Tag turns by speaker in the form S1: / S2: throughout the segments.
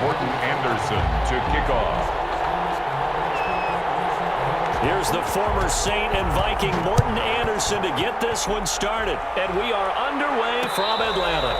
S1: Morton Anderson to kick off.
S2: Here's the former Saint and Viking Morton Anderson to get this one started. And we are underway from Atlanta.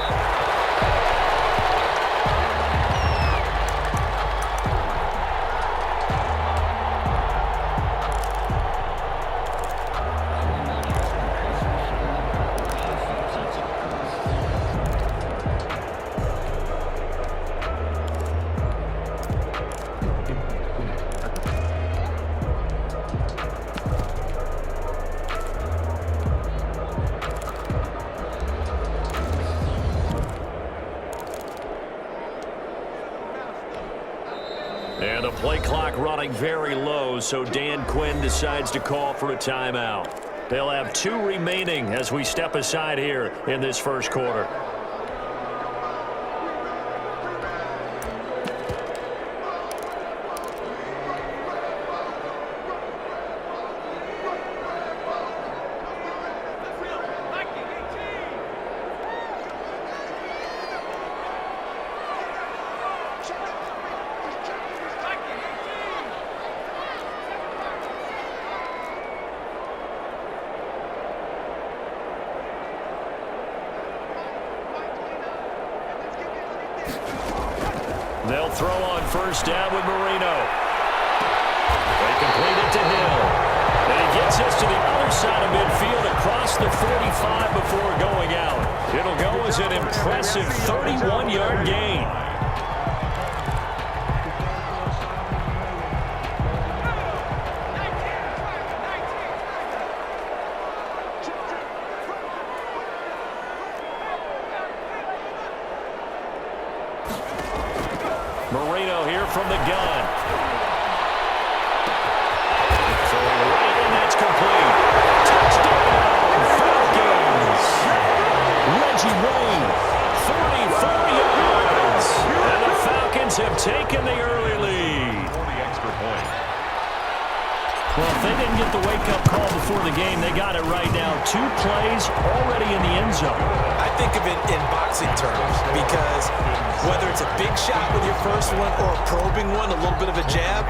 S2: And the play clock running very low, so Dan Quinn decides to call for a timeout. They'll have 2 remaining as we step aside here in this first quarter. They'll throw on first down with Marino. They complete it to Hill. And he gets us to the other side of midfield across the 45 before going out. It'll go as an impressive 31-yard gain. Marino here from the gun. Throwing right, and that's complete. Touchdown, Falcons. Reggie Wayne, 44 yards. And the Falcons have taken the early lead.
S1: For the extra point.
S2: Well, if they didn't get the wake-up call before the game, they got it right now. 2 plays already in the end zone.
S3: I think of it in boxing terms because whether it's a big shot with your first one or a probing one, a little bit of a jab,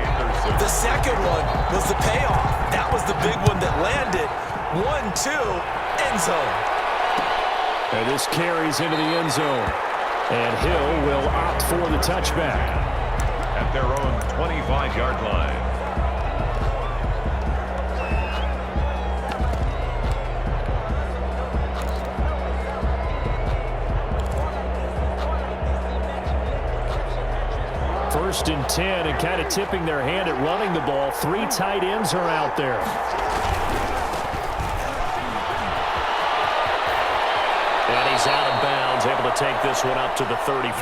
S3: the second one was the payoff. That was the big one that landed. 1-2, end zone.
S2: And this carries into the end zone. And Hill will opt for the touchback.
S1: At their own 25-yard line.
S2: First and 10, and kind of tipping their hand at running the ball. 3 tight ends are out there. And he's out of bounds, able to take this one up to the 35.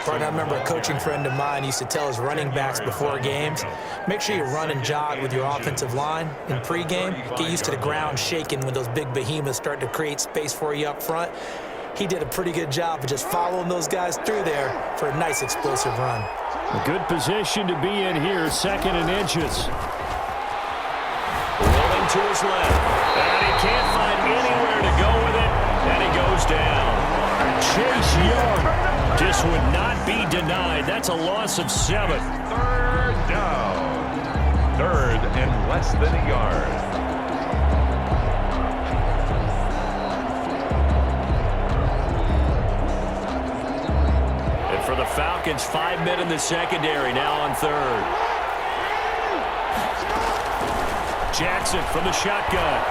S3: I remember a coaching friend of mine used to tell his running backs before games, make sure you run and jog with your offensive line in pregame. Get used to the ground shaking when those big behemoths start to create space for you up front. He did a pretty good job of just following those guys through there for a nice explosive run.
S2: A good position to be in here, 2nd and inches. Rolling to his left, and he can't find anywhere to go with it, and he goes down. Chase Young just would not be denied. That's a loss of 7.
S1: 3rd down. 3rd and less than a yard.
S2: For the Falcons, 5 men in the secondary, now on 3rd. Jackson from the shotgun.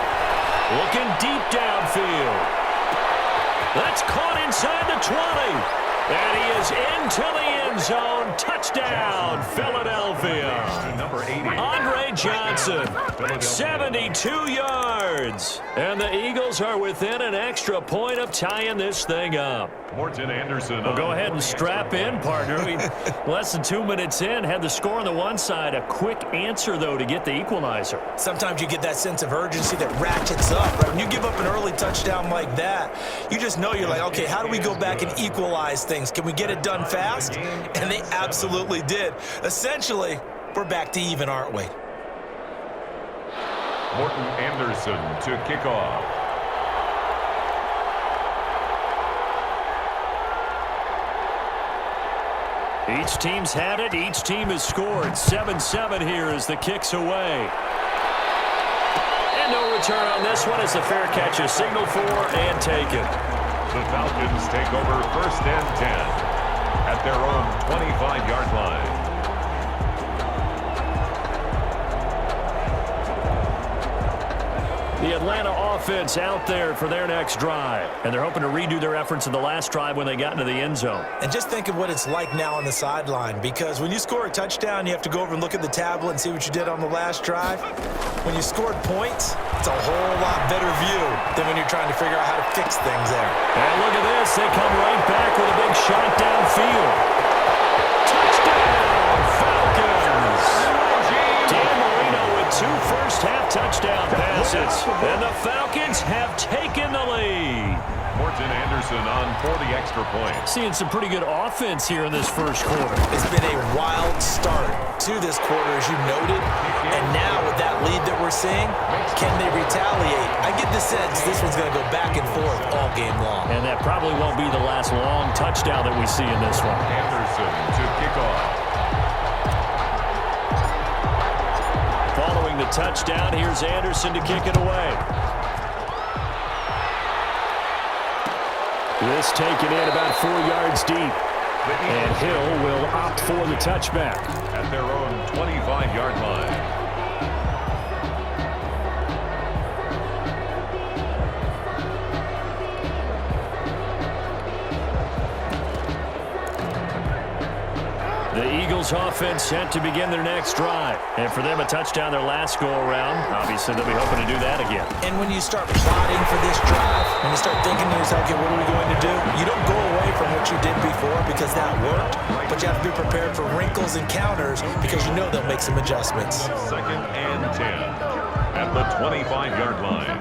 S2: Looking deep downfield. That's caught inside the 20. And he is into the end zone. Touchdown, Philadelphia.
S1: Number 80.
S2: Andre Johnson, 72 yards. And the Eagles are within an extra point of tying this thing up.
S1: Morton Anderson.
S2: Well, go ahead and strap in, partner. Less than 2 minutes in, had the score on the one side. A quick answer, though, to get the equalizer.
S3: Sometimes you get that sense of urgency that ratchets up. Right? When you give up an early touchdown like that, you just know you're like, okay, how do we go back and equalize things? Can we get it done fast? And they absolutely did. Essentially, we're back to even, aren't we?
S1: Morton Anderson to kick off.
S2: Each team's had it. Each team has scored. 7-7 here as the kick's away. And no return on this one as the fair catch is signaled for and taken.
S1: The Falcons take over 1st and 10 at their own 25-yard line.
S2: The Atlanta offense out there for their next drive. And they're hoping to redo their efforts in the last drive when they got into the end zone.
S3: And just think of what it's like now on the sideline, because when you score a touchdown, you have to go over and look at the tablet and see what you did on the last drive. When you scored points, it's a whole lot better view than when you're trying to figure out how to fix things there.
S2: And look at this. They come right back with a big shot downfield. Touchdown, Falcons! Dan Marino with 2 first-half touchdown passes. And the Falcons have taken the lead.
S1: Morton Anderson on for the extra point.
S2: Seeing some pretty good offense here in this first quarter.
S3: It's been a wild start to this quarter, as you noted. And now with that lead that we're seeing, can they retaliate? I get the sense this one's going to go back and forth all game long.
S2: And that probably won't be the last long touchdown that we see in this one.
S1: Anderson to kick off.
S2: Following the touchdown, here's Anderson to kick it away. This taken in about 4 yards deep. And Hill will opt for the touchback.
S1: At their own 25-yard line.
S2: The Eagles offense set to begin their next drive. And for them, a touchdown their last go-around. Obviously, they'll be hoping to do that again.
S3: And when you start plotting for this drive, when you start thinking to yourself, okay, what are we going to do? You don't go away from what you did before because that worked, but you have to be prepared for wrinkles and counters because you know they'll make some adjustments.
S1: 2nd and 10 at the 25-yard line.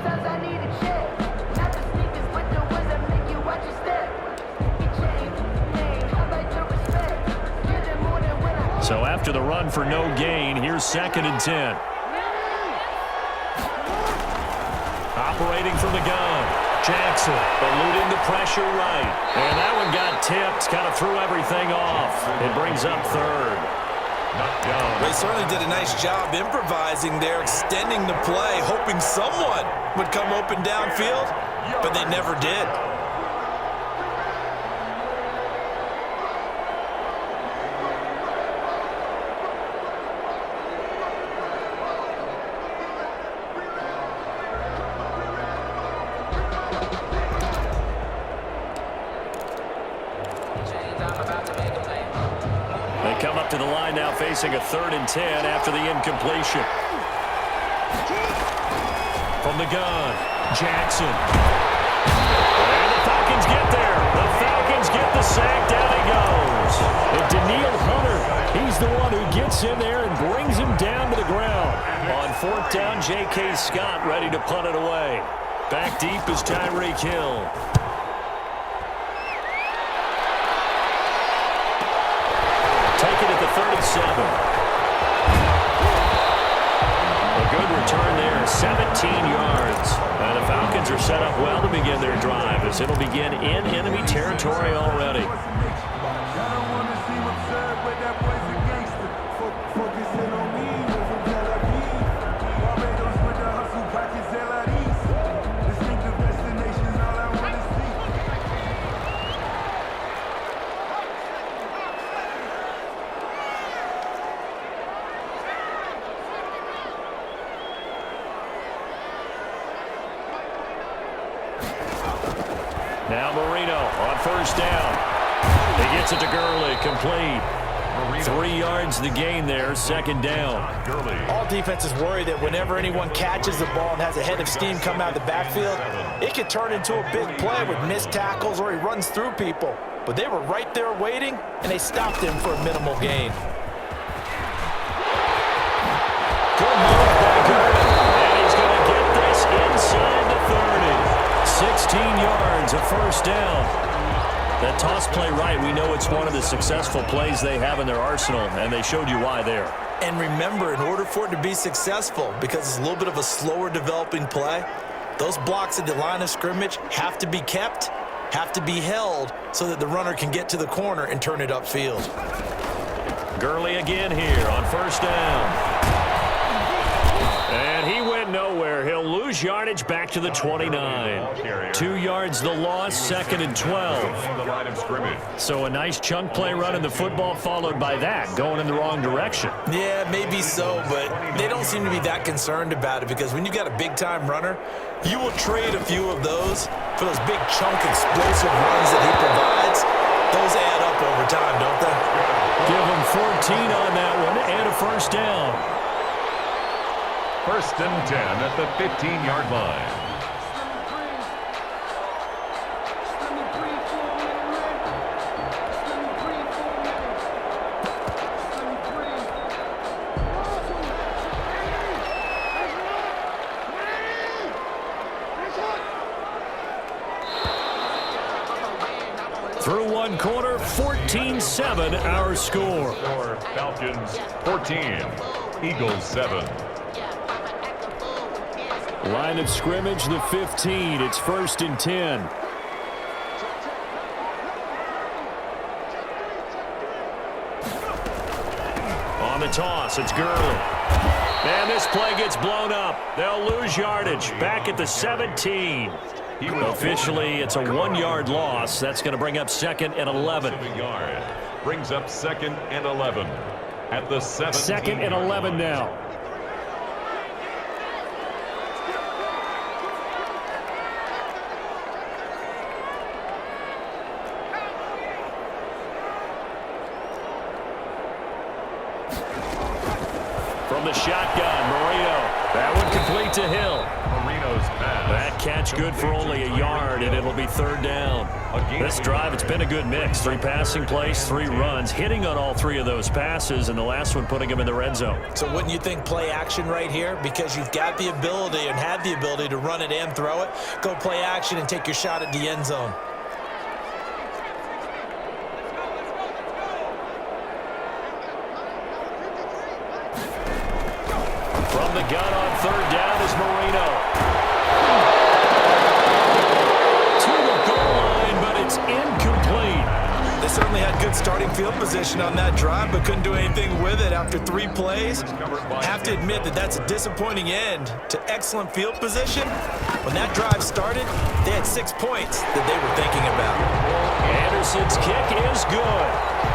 S2: So after the run for no gain, here's 2nd and 10. Operating from the gun. Jackson eluding the pressure right. And that one got tipped, kind of threw everything off. It brings up 3rd.
S3: They certainly did a nice job improvising there, extending the play, hoping someone would come open downfield, but they never did.
S2: Come up to the line now facing a 3rd and 10 after the incompletion. From the gun, Jackson. And the Falcons get there. The Falcons get the sack. Down he goes. And Daniil Hunter, he's the one who gets in there and brings him down to the ground. On 4th down, J.K. Scott ready to punt it away. Back deep is Tyreek Hill. Taken at the 37. A good return there, 17 yards. And the Falcons are set up well to begin their drive as it'll begin in enemy territory already. Now Marino on 1st down. He gets it to Gurley, complete. 3 yards the gain there, 2nd down.
S3: All defenses worry that whenever anyone catches the ball and has a head of steam come out of the backfield, it could turn into a big play with missed tackles or he runs through people. But they were right there waiting, and they stopped him for a minimal gain.
S2: Good move by Gurley. And he's going to get this inside the 30. 16 yards, a 1st down. That toss play right, we know it's one of the successful plays they have in their arsenal, and they showed you why there.
S3: And remember, in order for it to be successful, because it's a little bit of a slower developing play, those blocks at the line of scrimmage have to be kept, have to be held so that the runner can get to the corner and turn it upfield.
S2: Gurley again here on first down. And he went nowhere. He'll lose yardage back to the 29. 2 yards the loss, 2nd and 12. So a nice chunk play run in the football followed by that, going in the wrong direction.
S3: Yeah, maybe so, but they don't seem to be that concerned about it because when you got a big-time runner, you will trade a few of those for those big chunk explosive runs that he provides. Those add up over time, don't they?
S2: Give him 14 on that one and a first down.
S1: 1st and 10 at the 15-yard line.
S2: Through one quarter, 14-7 our score.
S1: Falcons 14, Eagles 7.
S2: Line of scrimmage, the 15. It's 1st and 10. On the toss, it's Gurley. And this play gets blown up. They'll lose yardage back at the 17. Officially, it's a 1-yard loss. That's going to bring up 2nd and 11.
S1: Brings up 2nd and 11 at the 17.
S2: 2nd and 11 now. From the shotgun, Marino. That one complete to Hill.
S1: Marino's pass.
S2: That catch good for only a yard, and it'll be 3rd down. This drive, it's been a good mix. 3 passing plays, 3 runs, hitting on all 3 of those passes, and the last one putting him in the red zone.
S3: So wouldn't you think play action right here? Because you've got the ability and had the ability to run it and throw it. Go play action and take your shot at the end zone.
S2: From the gun on 3rd down is Marino. To the goal line, but it's incomplete.
S3: They certainly had good starting field position on that drive, but couldn't do anything with it after 3 plays. Have to admit that that's a disappointing end to excellent field position. When that drive started, they had 6 points that they were thinking about.
S2: Anderson's kick is good.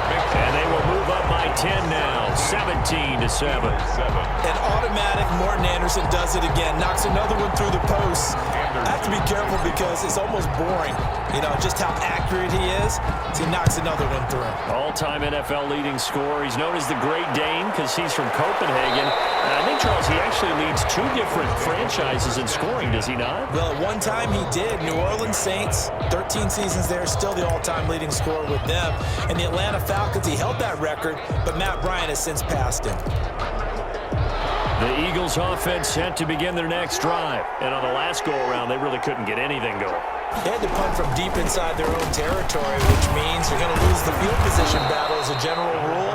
S2: And they will move up by 10 now, 17-7.
S3: And automatic, Morton Anderson does it again. Knocks another one through the posts. I have to be careful because it's almost boring, you know, just how accurate he is. So he knocks another one through.
S2: All-time NFL leading scorer. He's known as the Great Dane because he's from Copenhagen. And I think, Charles, he actually leads 2 different franchises in scoring, does he not?
S3: Well, at one time he did. New Orleans Saints, 13 seasons there, still the all-time leading scorer with them. And the Atlanta Falcons, he held that record, but Matt Bryant has since passed him.
S2: The Eagles offense set to begin their next drive. And on the last go-around, they really couldn't get anything going.
S3: They had to punt from deep inside their own territory, which means they're going to lose the field position battle as a general rule.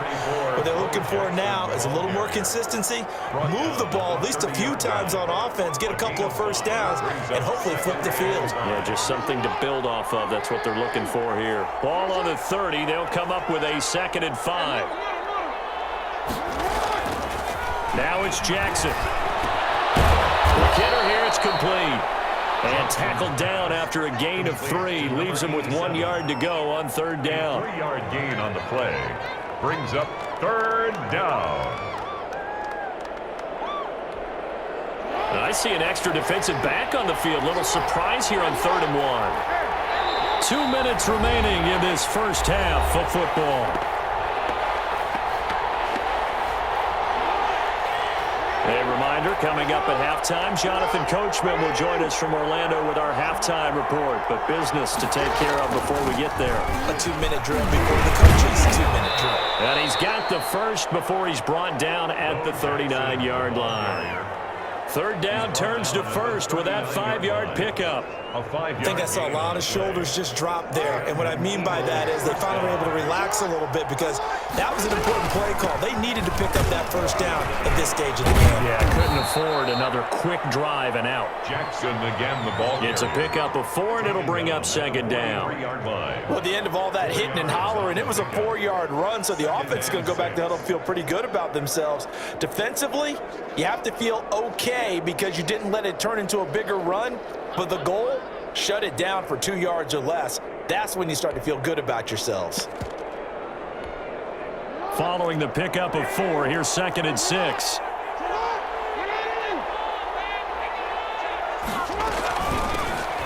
S3: What they're looking for now is a little more consistency, move the ball at least a few times on offense, get a couple of first downs, and hopefully flip the field.
S2: Yeah, just something to build off of. That's what they're looking for here. Ball on the 30. They'll come up with a 2nd and 5. Now it's Jackson. McKinnon here, it's complete. And tackled down after a gain of 3. Leaves him with 1 yard to go on 3rd down.
S1: 3-yard gain on the play. Brings up 3rd down.
S2: And I see an extra defensive back on the field. Little surprise here on 3rd and 1. 2 minutes remaining in this first half of football. A reminder, coming up at halftime, Jonathan Coachman will join us from Orlando with our halftime report. But business to take care of before we get there.
S3: A 2-minute drill before the coaches' 2-minute drill.
S2: And he's got the first before he's brought down at the 39-yard line. 3rd down turns to 1st with that 5-yard pickup.
S1: A 5-yard
S3: I think I saw a lot of shoulders just drop there, and what I mean by that is they finally were able to relax a little bit because that was an important play call. They needed to pick up that first down at this stage of the game.
S2: Yeah, couldn't afford another quick drive and out.
S1: Jackson again, the ball.
S2: It's a pickup of 4, and it'll bring up second down.
S1: 3-yard line.
S3: Well, at the end of all that hitting and hollering, it was a 4-yard run, so the offense is going to go back to huddle and feel pretty good about themselves. Defensively, you have to feel okay because you didn't let it turn into a bigger run, but the goal, shut it down for 2 yards or less. That's when you start to feel good about yourselves.
S2: Following the pickup of 4, here's 2nd and 6.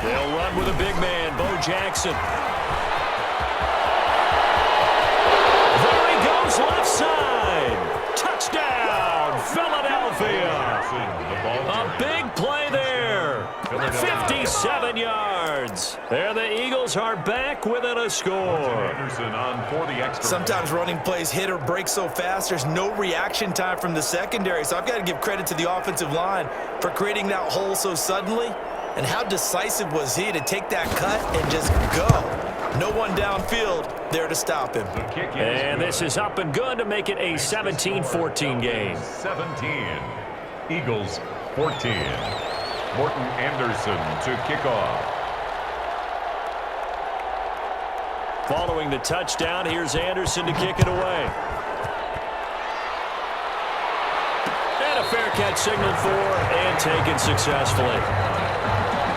S2: They'll run with a big man, Bo Jackson. There he goes, left side. Touchdown, Philadelphia. A big play there. 57 yards. There the Eagles are back within a score.
S3: Sometimes running plays hit or break so fast, there's no reaction time from the secondary. So I've got to give credit to the offensive line for creating that hole so suddenly. And how decisive was he to take that cut and just go? No one downfield there to stop him.
S2: And this is up and good to make it a 17-14 game.
S1: 17. Eagles 14. Morton Anderson to kick off.
S2: Following the touchdown, here's Anderson to kick it away. And a fair catch signaled for and taken successfully.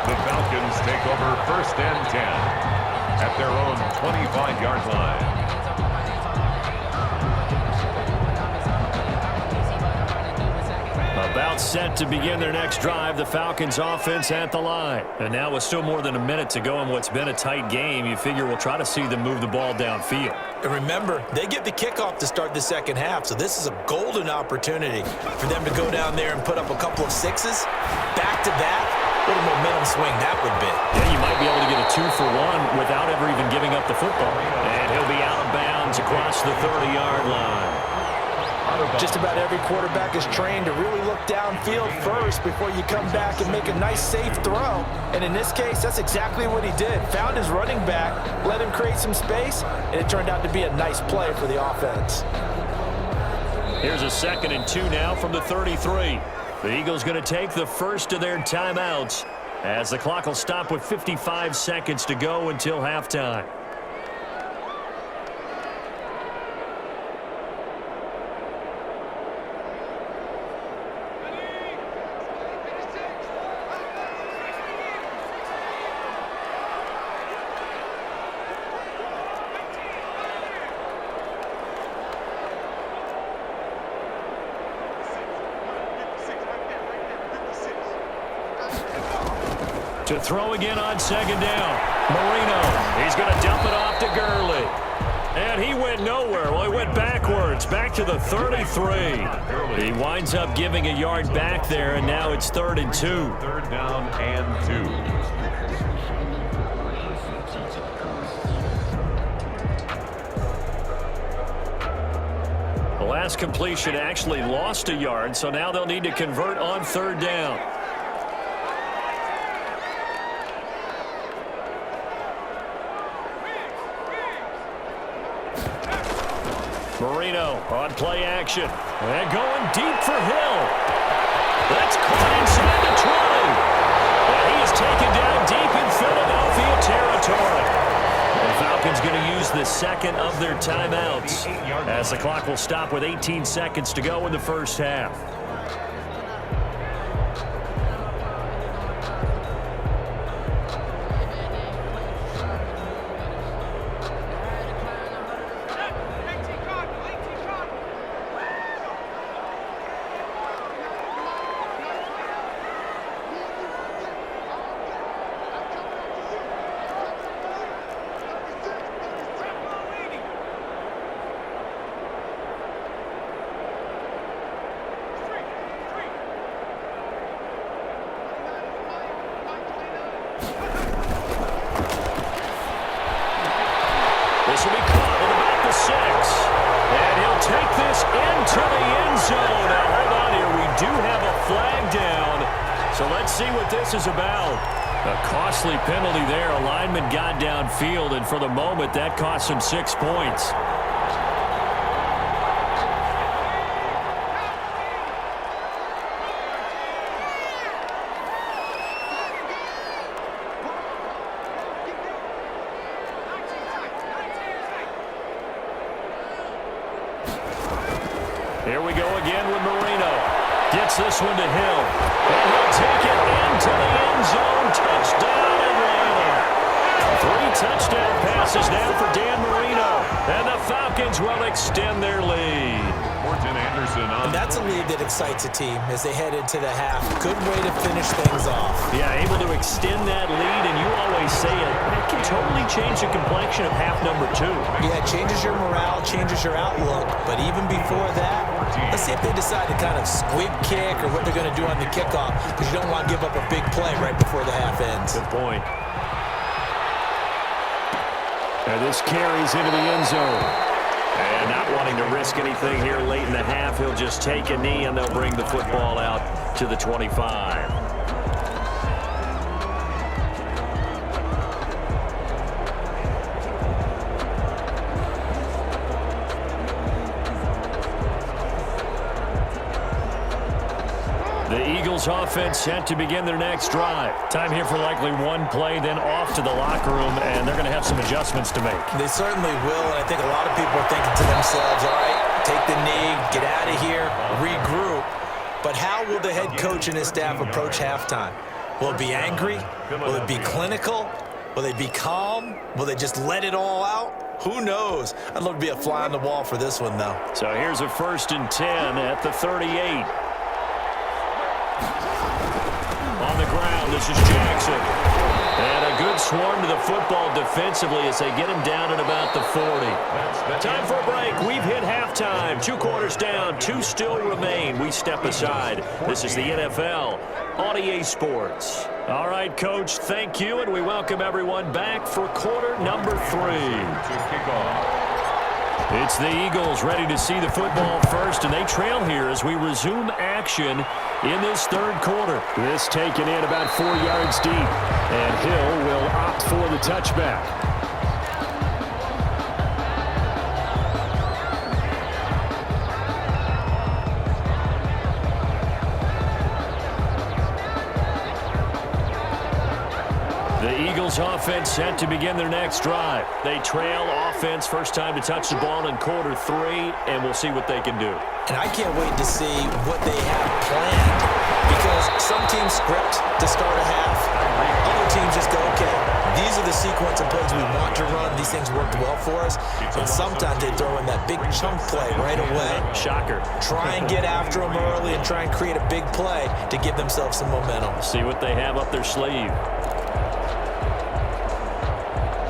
S1: The Falcons take over 1st and 10 at their own 25-yard line.
S2: About set to begin their next drive, the Falcons offense at the line. And now with still more than a minute to go in what's been a tight game, you figure we'll try to see them move the ball downfield.
S3: And remember, they get the kickoff to start the second half, so this is a golden opportunity for them to go down there and put up a couple of sixes back-to-back. What a momentum swing that would be.
S2: Yeah, you might be able to get a 2-for-1 without ever even giving up the football. And he'll be out of bounds across the 30-yard line.
S3: Just about every quarterback is trained to really look downfield first before you come back and make a nice, safe throw. And in this case, that's exactly what he did. Found his running back, let him create some space, and it turned out to be a nice play for the offense.
S2: Here's a 2nd and 2 now from the 33. The Eagles going to take the first of their timeouts as the clock will stop with 55 seconds to go until halftime. To throw again on 2nd down. Marino, he's going to dump it off to Gurley. And he went nowhere. Well, he went backwards, back to the 33. He winds up giving a yard back there, and now it's 3rd and 2.
S1: 3rd down and 2.
S2: The last completion actually lost a yard, so now they'll need to convert on 3rd down. Marino on play action. And going deep for Hill. That's caught inside the 20. And he is taken down deep in Philadelphia territory. The Falcons going to use the 2nd of their timeouts as the clock will stop with 18 seconds to go in the first half. This will be caught at about the 6. And he'll take this into the end zone. Now, hold on here. We do have a flag down. So let's see what this is about. A costly penalty there. A lineman got downfield, and for the moment, that cost him 6 points. Here we go again with Marino. Gets this one to Hill. And he'll take it into the end zone. Touchdown, Atlanta. 3 touchdown passes now for Dan Marino. And the Falcons will extend their lead.
S3: And that's a lead that excites a team as they head into the half. Good way to finish things off.
S2: Yeah, able to extend that lead, and you always say it can totally change the complexion of half number 2.
S3: Yeah, it changes your morale, changes your outlook. But even before that, let's see if they decide to kind of squib kick or what they're going to do on the kickoff, because you don't want to give up a big play right before the half ends.
S2: Good point. And this carries into the end zone. And not wanting to risk anything here late in the half, he'll just take a knee, and they'll bring the football out to the 25. The Eagles offense set to begin their next drive. Time here for likely one play, then off to the locker room, and they're going to have some adjustments to make.
S3: They certainly will, and I think a lot of people are thinking to themselves, all right, take the knee, get out of here, regroup. But how will the head coach and his staff approach halftime? Will it be angry? Will it be clinical? Will they be calm? Will they just let it all out? Who knows? I'd love to be a fly on the wall for this one, though.
S2: So here's a 1st and 10 at the 38. On the ground, this is Jackson. And a good swarm to the football defensively as they get him down at about the 40. Time for a break. We've hit halftime. 2 quarters down, 2 still remain. We step aside. This is the NFL on EA Sports. All right, Coach, thank you, and we welcome everyone back for quarter number 3. It's the Eagles ready to see the football first, and they trail here as we resume action in this 3rd quarter. This taken in about 4 yards deep, and Hill will opt for the touchback. The Eagles offense set to begin their next drive. They trail offense, first time to touch the ball in quarter 3, and we'll see what they can do.
S3: And I can't wait to see what they have planned, because some teams script to start a half. Other teams just go, okay, these are the sequence of plays we want to run. These things worked well for us. And sometimes they throw in that big chunk play right away.
S2: Shocker.
S3: Try and get after them early and try and create a big play to give themselves some momentum.
S2: See what they have up their sleeve.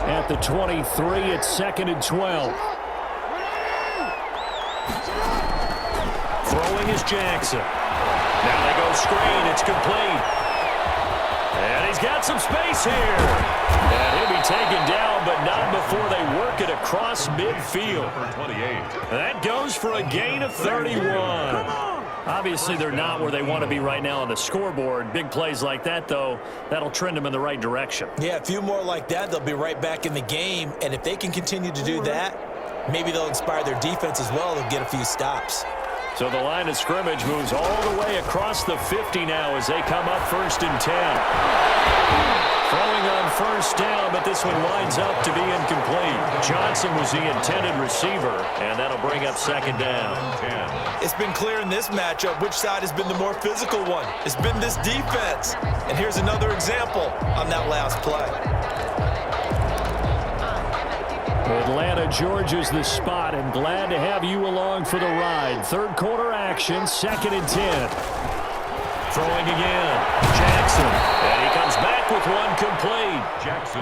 S2: At the 23, it's 2nd and 12. Throwing is Jackson. Now they go screen. It's complete. And he's got some space here. And he'll be taken down, but not before they work it across midfield. That goes for a gain of 31. Obviously, they're not where they want to be right now on the scoreboard. Big plays like that, though, that'll trend them in the right direction.
S3: Yeah, a few more like that, they'll be right back in the game. And if they can continue to do that, maybe they'll inspire their defense as well. They'll get a few stops.
S2: So the line of scrimmage moves all the way across the 50 now as they come up 1st and 10. Throwing on 1st down, but this one winds up to be incomplete. Johnson was the intended receiver, and that'll bring up 2nd down.
S3: It's been clear in this matchup which side has been the more physical one. It's been this defense. And here's another example on that last play.
S2: Atlanta, Georgia's the spot, and glad to have you along for the ride. 3rd quarter action, 2nd and 10. Throwing again, Jackson, and he comes back with one complete.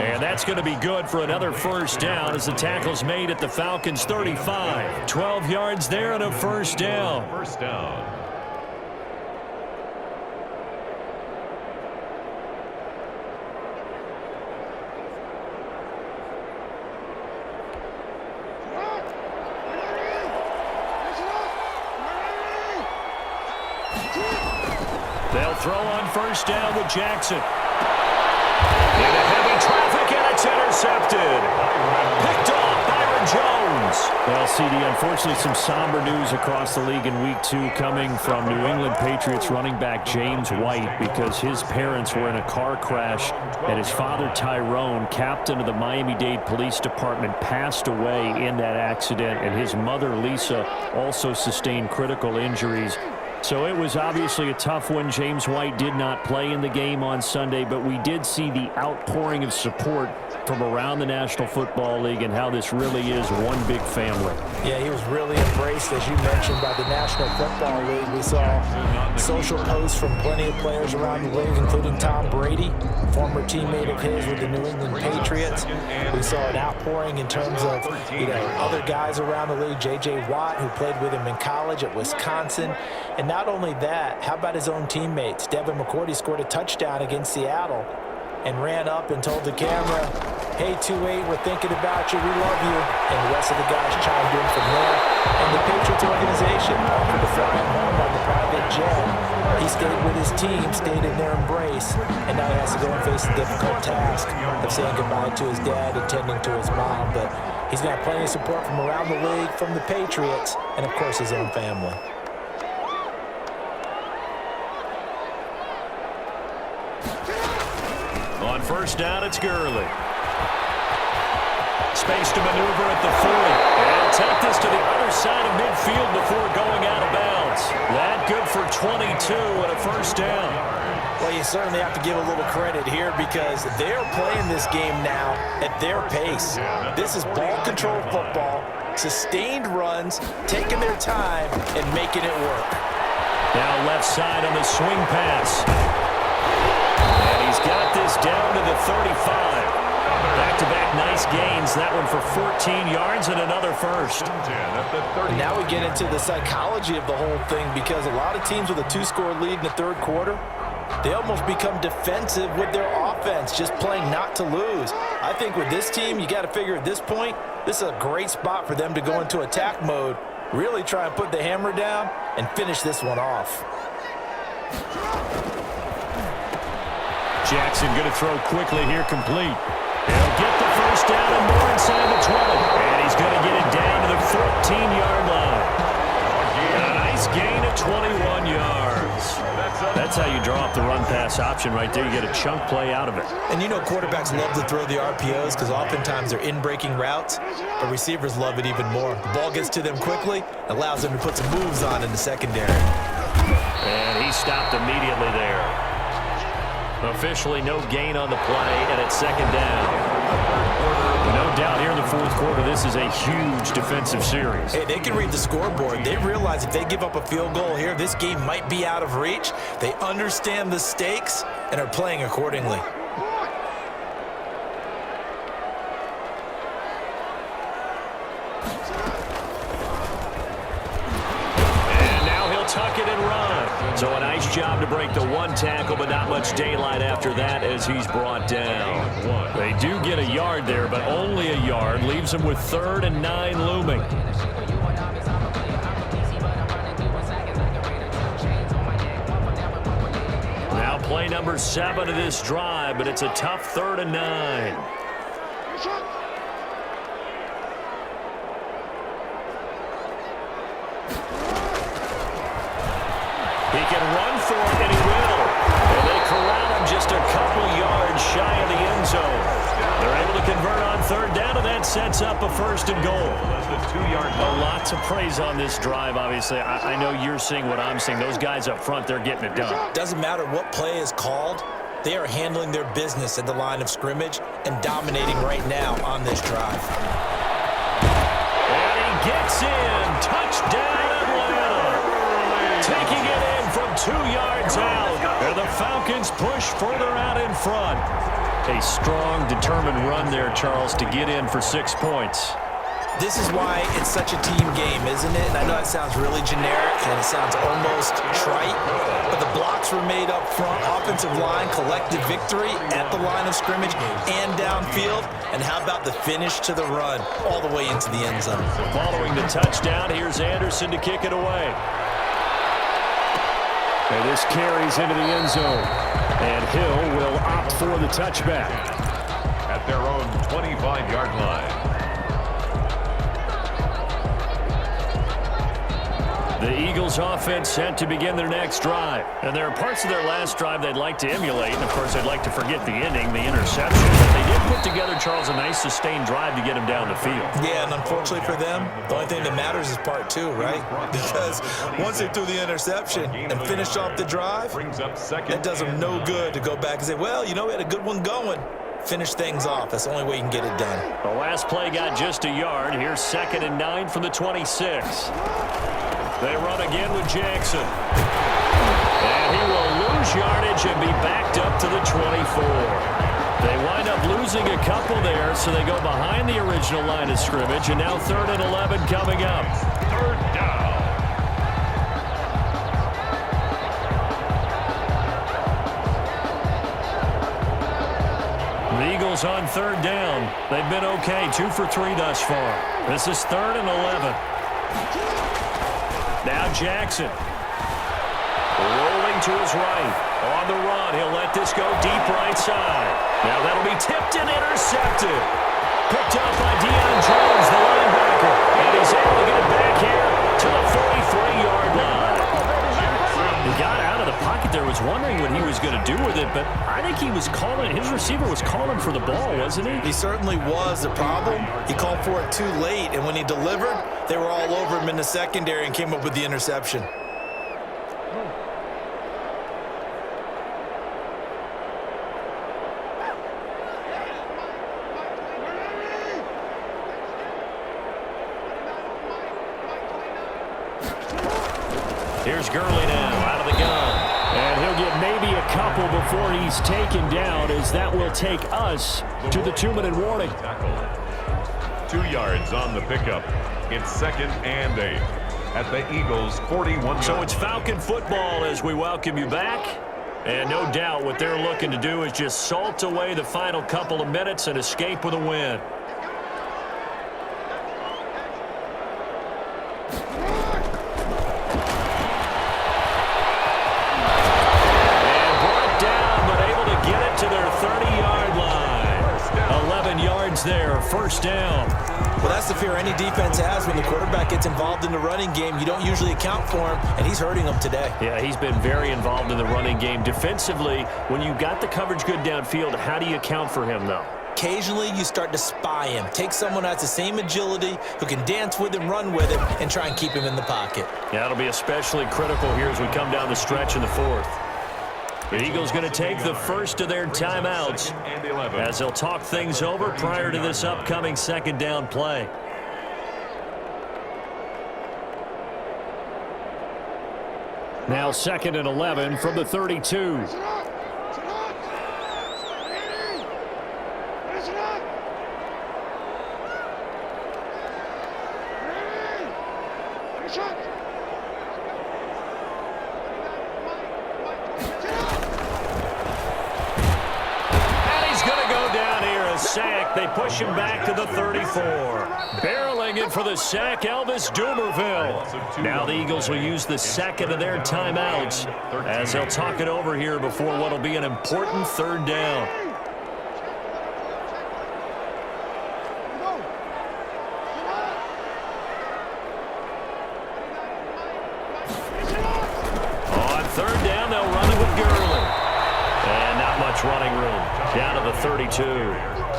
S2: And that's going to be good for another 1st down as the tackle's made at the Falcons' 35. 12 yards there and a 1st down. They'll throw on 1st down with Jackson. Into heavy traffic, and it's intercepted. Picked off Byron Jones. Well, CD, unfortunately, some somber news across the league in Week 2 coming from New England Patriots running back James White because his parents were in a car crash and his father, Tyrone, captain of the Miami-Dade Police Department, passed away in that accident, and his mother, Lisa, also sustained critical injuries. So it was obviously a tough one. James White did not play in the game on Sunday, but we did see the outpouring of support from around the National Football League and how this really is one big family.
S3: Yeah, he was really embraced, as you mentioned, by the National Football League. We saw social posts from plenty of players around the league, including Tom Brady, former teammate of his with the New England Patriots. We saw an outpouring in terms of, other guys around the league. J.J. Watt, who played with him in college at Wisconsin. And not only that, how about his own teammates? Devin McCourty scored a touchdown against Seattle and ran up and told the camera, "Hey, 2-8, we're thinking about you. We love you." And the rest of the guys chimed in from there. And the Patriots organization offered to fly him home on the private jet. He stayed with his team, stayed in their embrace, and now he has to go and face the difficult task of saying goodbye to his dad and tending to his mom. But he's got plenty of support from around the league, from the Patriots, and, of course, his own family.
S2: On first down, it's Gurley. Space to maneuver at the 40. And take this to the other side of midfield before going out of bounds. That good for 22 and a first down.
S3: Well, you certainly have to give a little credit here because they're playing this game now at their pace. This is ball control football, sustained runs, taking their time, and making it work.
S2: Now left side on the swing pass. He's got this down to the 35. Back-to-back nice gains. That one for 14 yards and another first.
S3: And now we get into the psychology of the whole thing because a lot of teams with a 2-score lead in the third quarter, they almost become defensive with their offense, just playing not to lose. I think with this team, you got to figure at this point, this is a great spot for them to go into attack mode, really try and put the hammer down and finish this one off.
S2: Jackson going to throw quickly here, complete. He'll get the first down and more inside the 20. And he's going to get it down to the 14-yard line. And a nice gain of 21 yards. That's how you draw up the run-pass option right there. You get a chunk play out of it.
S3: And quarterbacks love to throw the RPOs because oftentimes they're in-breaking routes, but receivers love it even more. The ball gets to them quickly, allows them to put some moves on in the secondary.
S2: And he stopped immediately there. Officially no gain on the play, and it's second down. No doubt here in the fourth quarter, this is a huge defensive series.
S3: Hey, they can read the scoreboard. They realize if they give up a field goal here, this game might be out of reach. They understand the stakes and are playing accordingly.
S2: And now he'll tuck it and run. So a nice job to break the one tackle, but not much daylight after that as he's brought down. They do get a yard there, but only a yard. Leaves them with 3rd and 9 looming. Now play number 7 of this drive, but it's a tough 3rd and 9. He can run for it, and he will. And they corral him just a couple yards shy of the end zone. They're able to convert on 3rd down, and that sets up a 1st and goal. A lot to praise on this drive, obviously. I know you're seeing what I'm seeing. Those guys up front, they're getting it done.
S3: Doesn't matter what play is called. They are handling their business at the line of scrimmage and dominating right now on this drive.
S2: And he gets in. Touchdown, Atlanta. Taking it in from 2 yards out. And the Falcons push further out in front. A strong, determined run there, Charles, to get in for 6 points.
S3: This is why it's such a team game, isn't it? And I know it sounds really generic and it sounds almost trite, but the blocks were made up front. Offensive line, collective victory at the line of scrimmage and downfield. And how about the finish to the run all the way into the end zone?
S2: Following the touchdown, here's Anderson to kick it away. And this carries into the end zone. And Hill will opt for the touchback.
S1: At their own 25-yard line.
S2: The Eagles offense set to begin their next drive. And there are parts of their last drive they'd like to emulate. And, of course, they'd like to forget the ending, the interception. But they did put together, Charles, a nice sustained drive to get him down the field.
S3: Yeah, and unfortunately for them, the only thing that matters is part two, right? Because once they threw the interception and finished off the drive, it does them no good to go back and say, well, you know, we had a good one going. Finish things off. That's the only way you can get it done.
S2: The last play got just a yard. Here's 2nd and 9 from the 26. They run again with Jackson. And he will lose yardage and be backed up to the 24. They wind up losing a couple there, so they go behind the original line of scrimmage, and now 3rd and 11 coming up.
S1: 3rd down.
S2: The Eagles on 3rd down. They've been okay, 2 for 3 thus far. This is 3rd and 11. Now Jackson. Rolling to his right. On the run, he'll let this go deep right side. Now that'll be tipped and intercepted. Picked up by Deion Jones, the linebacker. And he's able to get it back here to the 43-yard line. He got out of the pocket there, was wondering what he was going to do with it, but I think he was calling, his receiver was calling for the ball, wasn't he?
S3: He certainly was. The problem, he called for it too late, and when he delivered, they were all over him in the secondary and came up with the interception.
S2: Here's Gurley now out of the gun. And he'll get maybe a couple before he's taken down, as that will take us to the 2-minute warning.
S1: 2 yards on the pickup. It's 2nd and 8 at the Eagles' 41.
S2: So it's Falcon football as we welcome you back. And no doubt what they're looking to do is just salt away the final couple of minutes and escape with a win. There, 1st down.
S3: Well, that's the fear any defense has when the quarterback gets involved in the running game. You don't usually account for him, and he's hurting them today.
S2: Yeah, he's been very involved in the running game. Defensively, when you got the coverage good downfield, how do you account for him, though?
S3: Occasionally, you start to spy him. Take someone who has the same agility, who can dance with him, run with him, and try and keep him in the pocket.
S2: Yeah, that'll be especially critical here as we come down the stretch in the 4th. The Eagles going to take the first of their timeouts as they'll talk things over prior to this upcoming 2nd down play. Now 2nd and 11 from the 32. They push him back to the 34. Barreling in for the sack, Elvis Dumerville. Now the Eagles will use the 2nd of their timeouts as they'll talk it over here before what will be an important 3rd down. On 3rd down, they'll run it with Gurley. And not much running room. Down to the 32.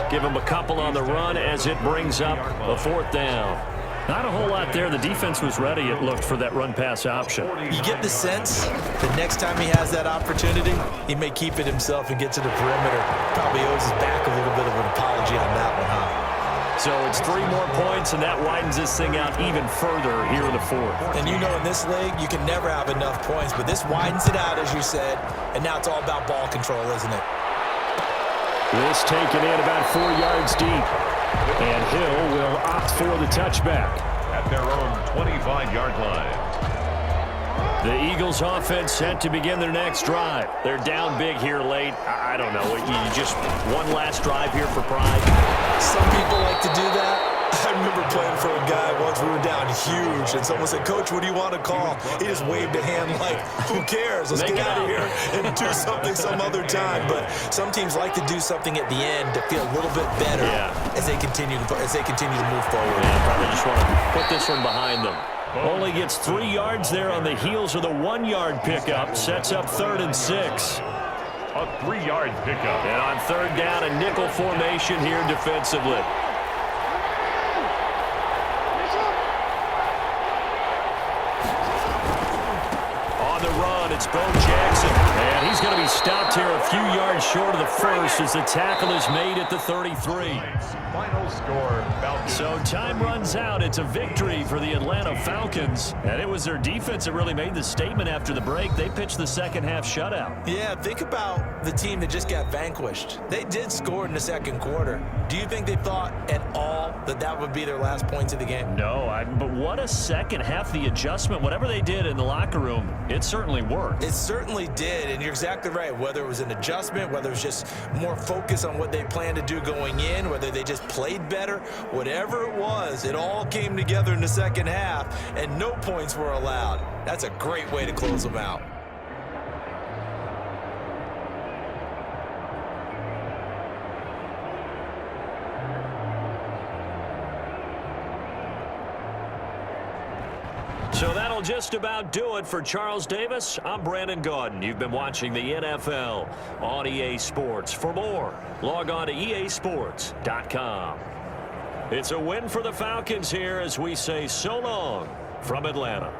S2: Give him a couple on the run as it brings up a 4th down. Not a whole lot there. The defense was ready, it looked, for that run-pass option.
S3: You get the sense the next time he has that opportunity, he may keep it himself and get to the perimeter. Probably owes his back a little bit of an apology on that one, huh?
S2: So it's 3 more points, and that widens this thing out even further here in the 4th.
S3: And you know in this league, you can never have enough points, but this widens it out, as you said, and now it's all about ball control, isn't it?
S2: This taken in about 4 yards deep. And Hill will opt for the touchback.
S1: At their own 25-yard line.
S2: The Eagles offense set to begin their next drive. They're down big here late. I don't know. You just one last drive here for pride.
S3: Some people like to do that.
S4: I remember playing for a guy once. We were down huge, and someone said, "Coach, what do you want to call?" He just waved a hand like, "Who cares? Let's get out of here and do something some other time." But some teams like to do something at the end to feel a little bit better as they continue to move forward.
S2: Yeah, probably just want to put this one behind them. Only gets 3 yards there on the heels of the 1-yard pickup. Sets up 3rd and 6.
S1: A 3-yard pickup.
S2: And on 3rd down, a nickel formation here defensively. On the run, it's Bo Jackson. And he's going to be stopped here a few yards short of the first as the tackle is made at the 33.
S1: Final score, Falcons.
S2: So time runs out. It's a victory for the Atlanta Falcons. And it was their defense that really made the statement after the break. They pitched the second-half shutout.
S3: Yeah, think about the team that just got vanquished. They did score in the second quarter. Do you think they thought at all that that would be their last points of the game?
S2: No, but what a second half. The adjustment, whatever they did in the locker room, it certainly worked.
S3: It certainly did, and you're exactly right. Whether it was an adjustment, whether it was just more focus on what they planned to do going in, whether they just played better, whatever it was, it all came together in the second half, and no points were allowed. That's a great way to close them out.
S2: So that'll just about do it for Charles Davis. I'm Brandon Gaudin. You've been watching the NFL on EA Sports. For more, log on to easports.com. It's a win for the Falcons here as we say so long from Atlanta.